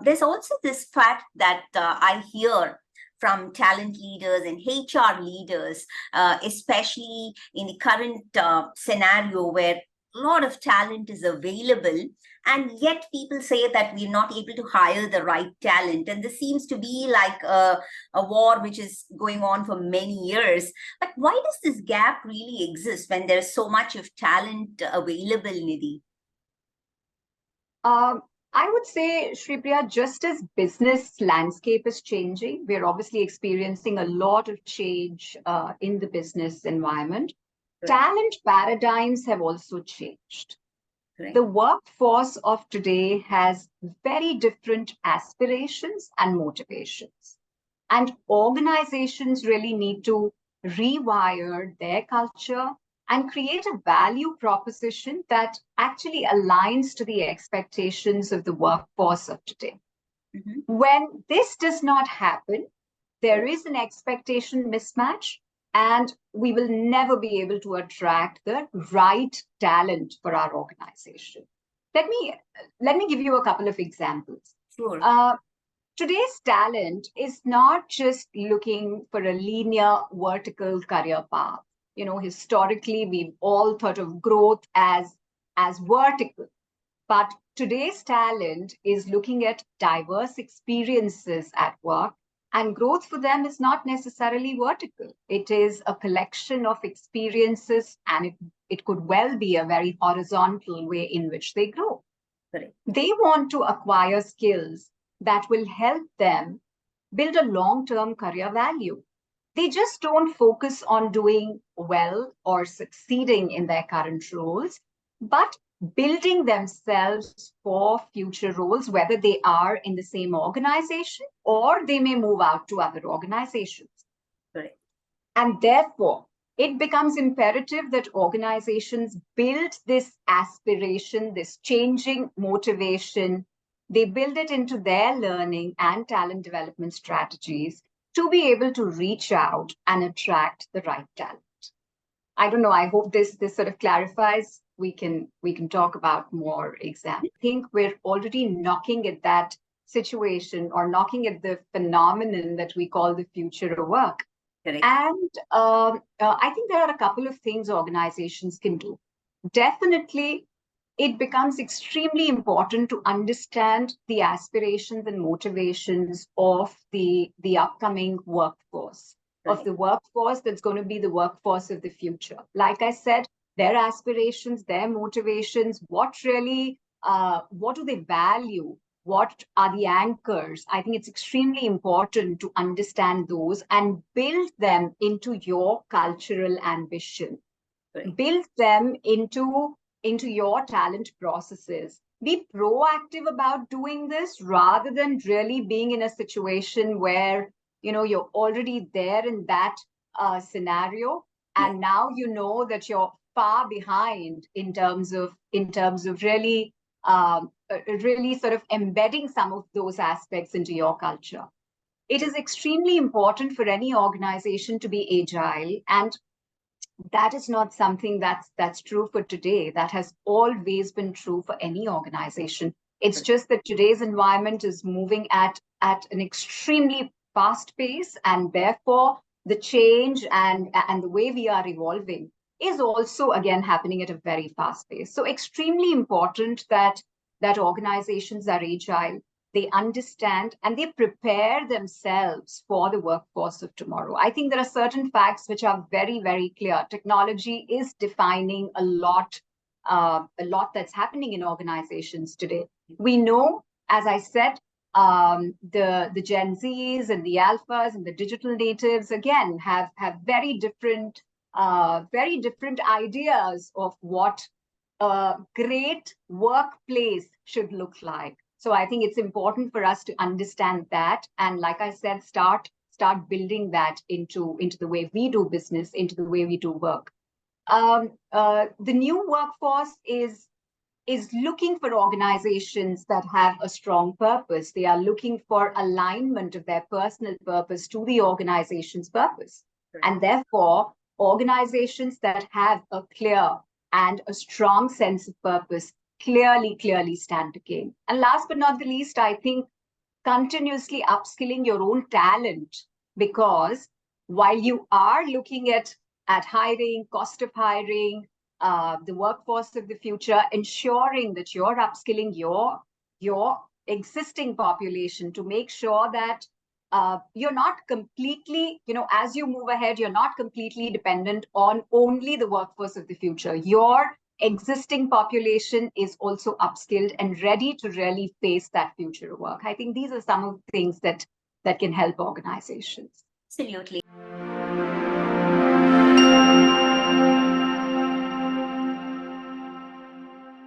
there's also this fact that I hear from talent leaders and HR leaders, especially in the current scenario where a lot of talent is available, and yet people say that we're not able to hire the right talent. And this seems to be like a war which is going on for many years. But why does this gap really exist when there's so much of talent available, Nidhi? I would say, Shripriya, just as business landscape is changing, we're obviously experiencing a lot of change in the business environment. Right. Talent paradigms have also changed. Right. The workforce of today has very different aspirations and motivations. And organizations really need to rewire their culture and create a value proposition that actually aligns to the expectations of the workforce of today. Mm-hmm. When this does not happen, there is an expectation mismatch, and we will never be able to attract the right talent for our organization. Let me give you a couple of examples. Sure. Today's talent is not just looking for a linear vertical career path. Historically, we've all thought of growth as vertical, but today's talent is looking at diverse experiences at work, and growth for them is not necessarily vertical. It is a collection of experiences, and it could well be a very horizontal way in which they grow. Correct. They want to acquire skills that will help them build a long-term career value. They just don't focus on doing well or succeeding in their current roles, but building themselves for future roles, whether they are in the same organization or they may move out to other organizations. Right. And therefore, it becomes imperative that organizations build this aspiration, this changing motivation. They build it into their learning and talent development strategies to be able to reach out and attract the right talent. I don't know, I hope this sort of clarifies. We can talk about more examples. I think we're already knocking at that situation, or knocking at the phenomenon that we call the future of work. Correct. And I think there are a couple of things organizations can do. Definitely, it becomes extremely important to understand the aspirations and motivations of the upcoming workforce, right, of the workforce that's going to be the workforce of the future. Like I said, their aspirations, their motivations, what do they value? What are the anchors? I think it's extremely important to understand those and build them into your cultural ambition. Right. Build them into your talent processes. Be proactive about doing this rather than really being in a situation where you're already there in that scenario, and now you know that you're far behind in terms of really sort of embedding some of those aspects into your culture. It is extremely important for any organization to be agile, and that is not something that's true for today. That has always been true for any organization. It's just that today's environment is moving at an extremely fast pace, and therefore the change and the way we are evolving is also again happening at a very fast pace. So extremely important that organizations are agile. They understand and they prepare themselves for the workforce of tomorrow. I think there are certain facts which are very, very clear. Technology is defining a lot that's happening in organizations today. We know, as I said, the Gen Zs and the alphas and the digital natives, again, have very different ideas of what a great workplace should look like. So I think it's important for us to understand that. And like I said, start building that into the way we do business, into the way we do work. The new workforce is looking for organizations that have a strong purpose. They are looking for alignment of their personal purpose to the organization's purpose. Right. And therefore, organizations that have a clear and a strong sense of purpose clearly stand to gain. And last but not the least, I think continuously upskilling your own talent, because while you are looking at hiring, cost of hiring, the workforce of the future, ensuring that you're upskilling your existing population to make sure that you're not completely, as you move ahead, you're not completely dependent on only the workforce of the future. Your existing population is also upskilled and ready to really face that future work. I think these are some of the things that can help organizations. Absolutely.